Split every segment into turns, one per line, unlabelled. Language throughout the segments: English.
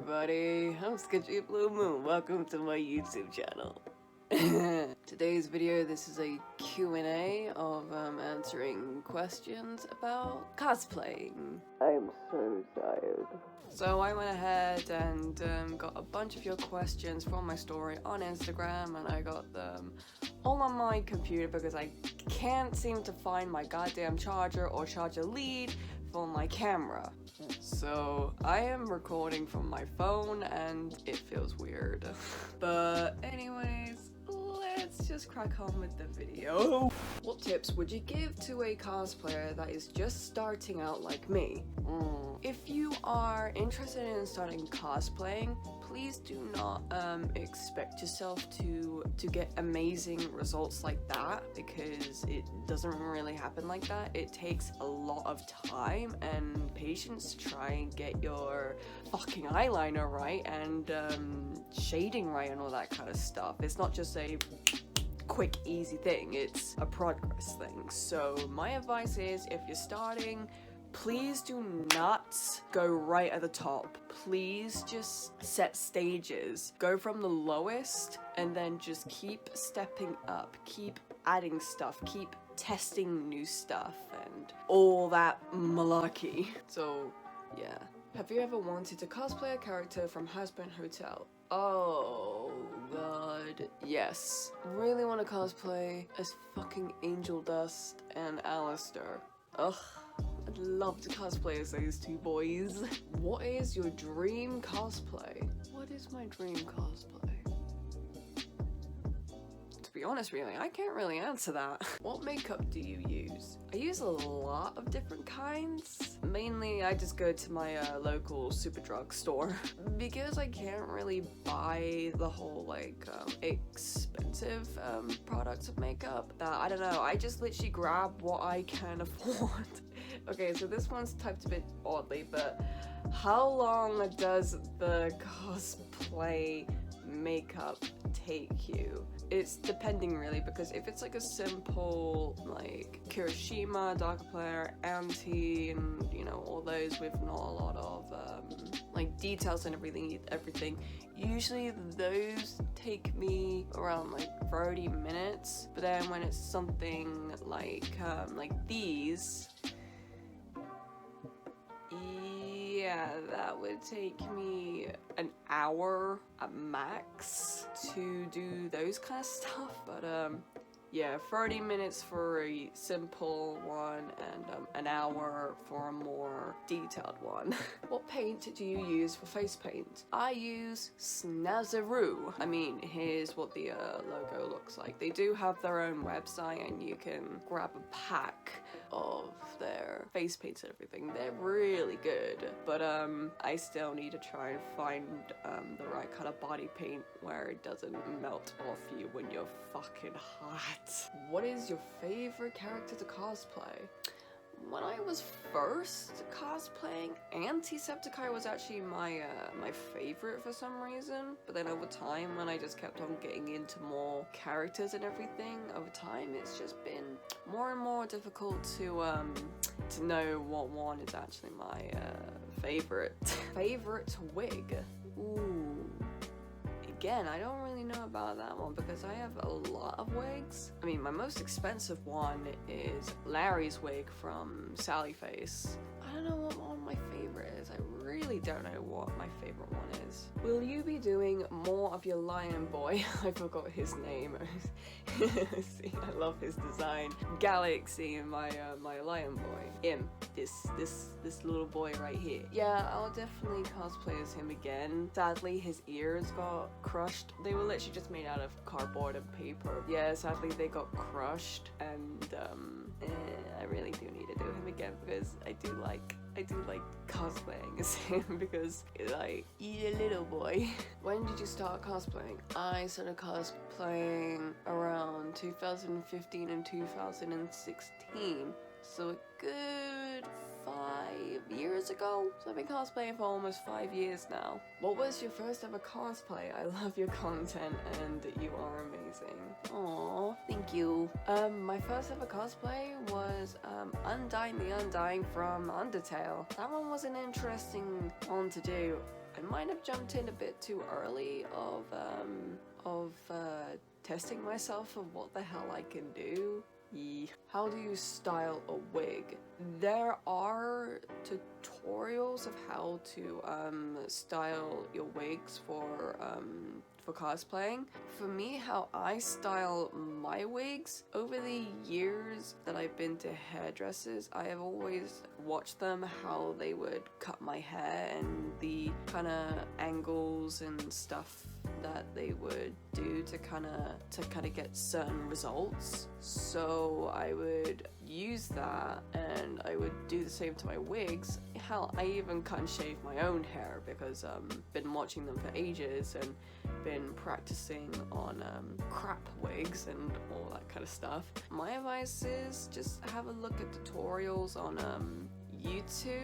everybody, I'm Sketchy Blue Moon. Welcome to my YouTube channel. Today's video, this is a Q&A of answering questions about cosplaying. I'm so tired. So I went ahead and got a bunch of your questions from my story on Instagram, and I got them all on my computer because I can't seem to find my goddamn charger or charger lead for my camera. So I am recording from my phone and it feels weird. But anyways, let's just crack on with the video. What tips would you give to a cosplayer that is just starting out like me? If you are interested in starting cosplaying, please do not expect yourself to get amazing results like that, because it doesn't really happen like that. It takes a lot of time and patience to try and get your fucking eyeliner right and shading right and all that kind of stuff. It's not just a quick easy thing, it's a progress thing. So my advice is, if you're starting, please do not go right at the top. Please just set stages. Go from the lowest and then just keep stepping up. Keep adding stuff. Keep testing new stuff and all that malarkey. So, yeah. Have you ever wanted to cosplay a character from Husband Hotel? Oh god, yes. Really want to cosplay as fucking Angel Dust and Alistair. Ugh. I'd love to cosplay as those two boys. What is your dream cosplay? What is my dream cosplay? To be honest, really, I can't really answer that. What makeup do you use? I use a lot of different kinds. Mainly, I just go to my local Superdrug store because I can't really buy the whole expensive products of makeup. I don't know. I just literally grab what I can afford. Okay, so this one's typed a bit oddly, but how long does the cosplay makeup take you? It's depending really, because if it's like a simple like Kirishima, Darker Anti, and you know, all those with not a lot of like details and everything, usually those take me around like 30 minutes. But then when it's something like these, yeah, that would take me an hour at max to do those kind of stuff. But yeah, 30 minutes for a simple one and an hour for a more detailed one. What paint do you use for face paint? I use Snazaroo. I mean, here's what the logo looks like. They do have their own website and you can grab a pack of their face paints and everything. They're really good, but I still need to try and find the right kind of body paint where it doesn't melt off you when you're fucking hot. What is your favorite character to cosplay? When I was first cosplaying, Antisepticeye was actually my favorite for some reason. But then over time, when I just kept on getting into more characters and everything, over time it's just been more and more difficult to know what one is actually my favorite. Favorite wig? Ooh. Again, I don't really know about that one because I have a lot of wigs. I mean, my most expensive one is Larry's wig from Sally Face. I don't know what one my favorite is. I really don't know what my favorite one is. Will you be doing more of your lion boy? I forgot his name. See, I love his design. Galaxy, my lion boy. Him, this little boy right here. Yeah, I'll definitely cosplay as him again. Sadly, his ears got crushed. They were literally just made out of cardboard and paper. Yeah, sadly they got crushed, and I really do need to do him again because I do like cosplaying as him because like, he's a little boy. When did you start cosplaying? I started cosplaying around 2015 and 2016, so a good 5 years ago. So I've been cosplaying for almost 5 years now. What was your first ever cosplay? I love your content and you are amazing. Aww, thank you. My first ever cosplay was Undying the Undying from Undertale. That one was an interesting one to do. I might have jumped in a bit too early of testing myself of what the hell I can do. How do you style a wig? There are tutorials of how to style your wigs for cosplaying. For me, how I style my wigs, over the years that I've been to hairdressers, I have always watched them, how they would cut my hair and the kind of angles and stuff that they would do to kind of get certain results. So I would use that and I would do the same to my wigs. Hell, I even cut and shave my own hair because I've been watching them for ages and been practicing on crap wigs and all that kind of stuff. My advice is just have a look at tutorials on YouTube.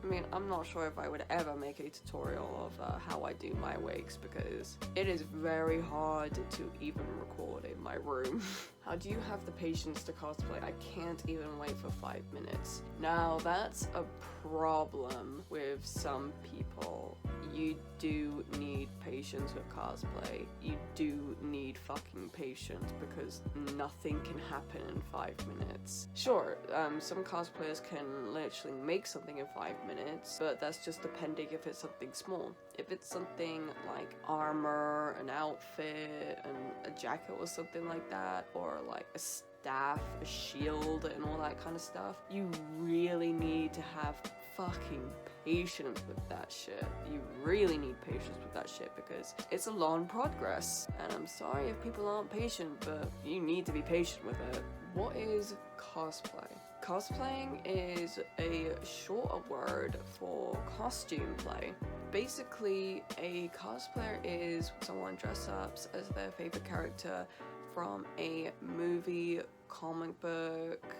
I mean, I'm not sure if I would ever make a tutorial of how I do my wigs because it is very hard to even record in my room. How do you have the patience to cosplay? I can't even wait for 5 minutes. Now, that's a problem with some people. You do need patience with cosplay. You do need fucking patience because nothing can happen in 5 minutes. Sure, some cosplayers can literally make something in 5 minutes, but that's just depending if it's something small. If it's something like armor, an outfit, and a jacket or something like that, or like a staff, a shield, and all that kind of stuff, you really need to have fucking patience with that shit. You really need patience with that shit because it's a long progress. And I'm sorry if people aren't patient, but you need to be patient with it. What is cosplay? Cosplaying is a shorter word for costume play. Basically, a cosplayer is someone dressed up as their favorite character from a movie, comic book,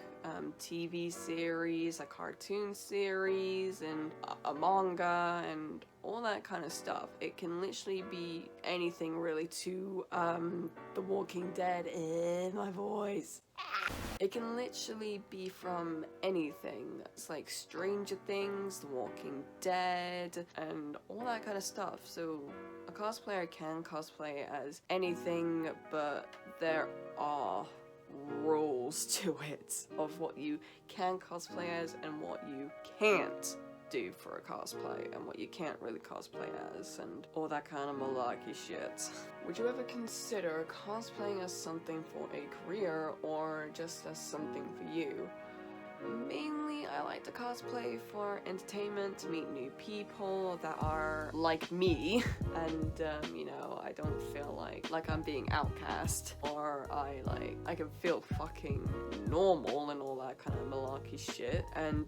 TV series, a cartoon series, and a manga, and all that kind of stuff. It can literally be anything really to The Walking Dead. My voice. It can literally be from anything. It's like Stranger Things, The Walking Dead, and all that kind of stuff. So a cosplayer can cosplay as anything, but there are rules to it of what you can cosplay as and what you can't do for a cosplay and what you can't really cosplay as and all that kind of malarkey shit. Would you ever consider cosplaying as something for a career or just as something for you? Mainly, I like to cosplay for entertainment, to meet new people that are like me, and you know, I don't feel like I'm being outcast, or I can feel fucking normal and all that kind of malarkey shit, and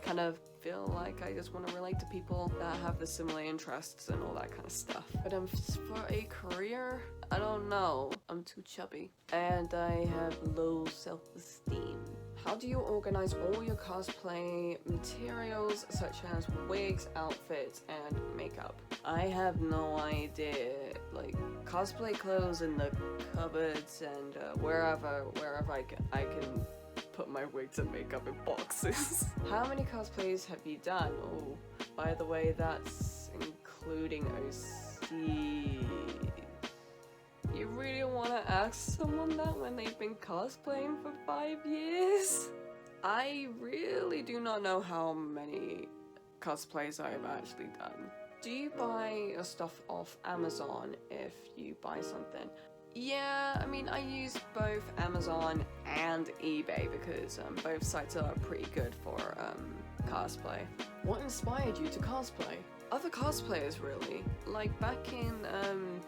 kind of feel like I just want to relate to people that have the similar interests and all that kind of stuff. But for a career, I don't know. I'm too chubby, and I have low self-esteem. How do you organize all your cosplay materials such as wigs, outfits, and makeup? I have no idea. Like, cosplay clothes in the cupboards and wherever I can put my wigs and makeup in boxes. How many cosplays have you done? Oh, by the way, that's including OC. You really want to ask someone that when they've been cosplaying for 5 years? I really do not know how many cosplays I have actually done. Do you buy your stuff off Amazon if you buy something? Yeah, I mean, I use both Amazon and eBay because both sites are pretty good for cosplay. What inspired you to cosplay? Other cosplayers, really. Like back in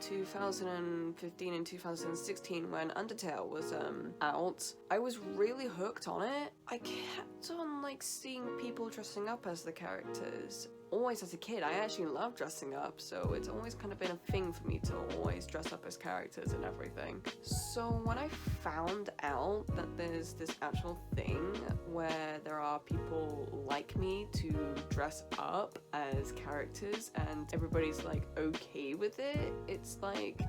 2015 and 2016 when Undertale was out, I was really hooked on it. I kept on like seeing people dressing up as the characters. Always as a kid, I actually loved dressing up, so it's always kind of been a thing for me to always dress up as characters and everything. So when I found out that there's this actual thing where there are people like me to dress up as characters and everybody's like okay with it, it's like,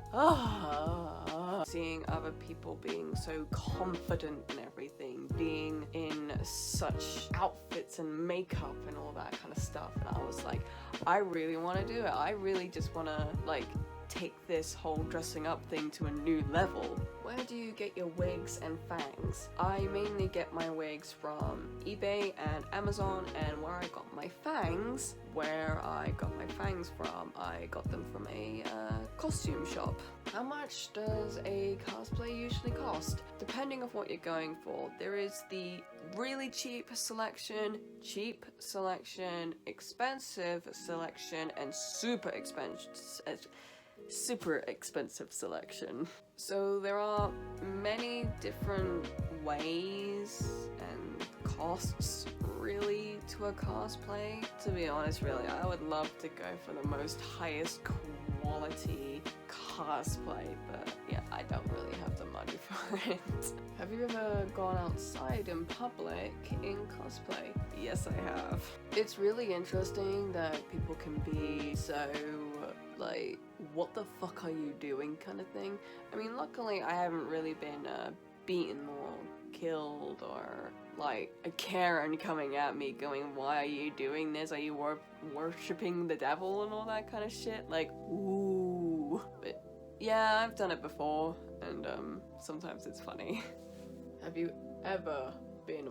seeing other people being so confident in everything, being in such outfits and makeup and all that kind of stuff, and I was like, I really want to do it. I really just want to like take this whole dressing up thing to a new level. Where do you get your wigs and fangs? I mainly get my wigs from eBay and Amazon, and where I got my fangs, I got them from a costume shop. How much does a cosplay usually cost? Depending on what you're going for. There is the really cheap selection, expensive selection, and super expensive selection. So there are many different ways and costs really to a cosplay. To be honest, really, I would love to go for the most highest quality cosplay, but yeah, I don't really have the money for it. Have you ever gone outside in public in cosplay? Yes, I have. It's really interesting that people can be so like, what the fuck are you doing kind of thing. I mean, luckily I haven't really been beaten or killed or like a Karen coming at me going, why are you doing this? Are you worshipping the devil and all that kind of shit? Like, ooh. But yeah, I've done it before, and sometimes it's funny. Have you ever been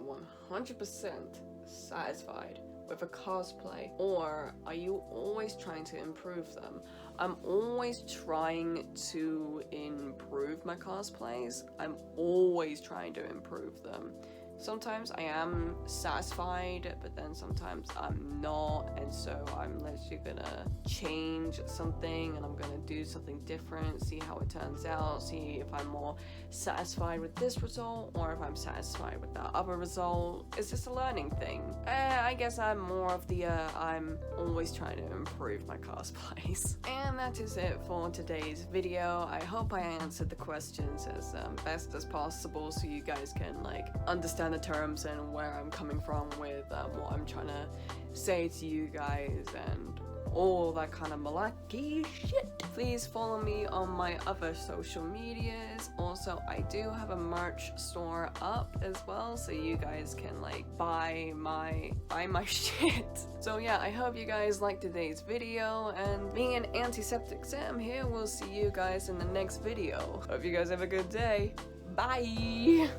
100% satisfied with a cosplay, or are you always trying to improve them? I'm always trying to improve my cosplays. I'm always trying to improve them. Sometimes I am satisfied, but then sometimes I'm not, and so I'm literally gonna change something and I'm gonna do something different, see how it turns out, see if I'm more satisfied with this result or if I'm satisfied with that other result. It's just a learning thing. I guess I'm more of the I'm always trying to improve my cosplays. And that is it for today's video. I hope I answered the questions as best as possible so you guys can like understand the terms and where I'm coming from with what I'm trying to say to you guys and all that kind of malarkey shit. Please follow me on my other social medias. Also, I do have a merch store up as well, so you guys can like buy my shit. So yeah, I hope you guys liked today's video, and me and Antiseptic Sam here will see you guys in the next video. Hope you guys have a good day. Bye!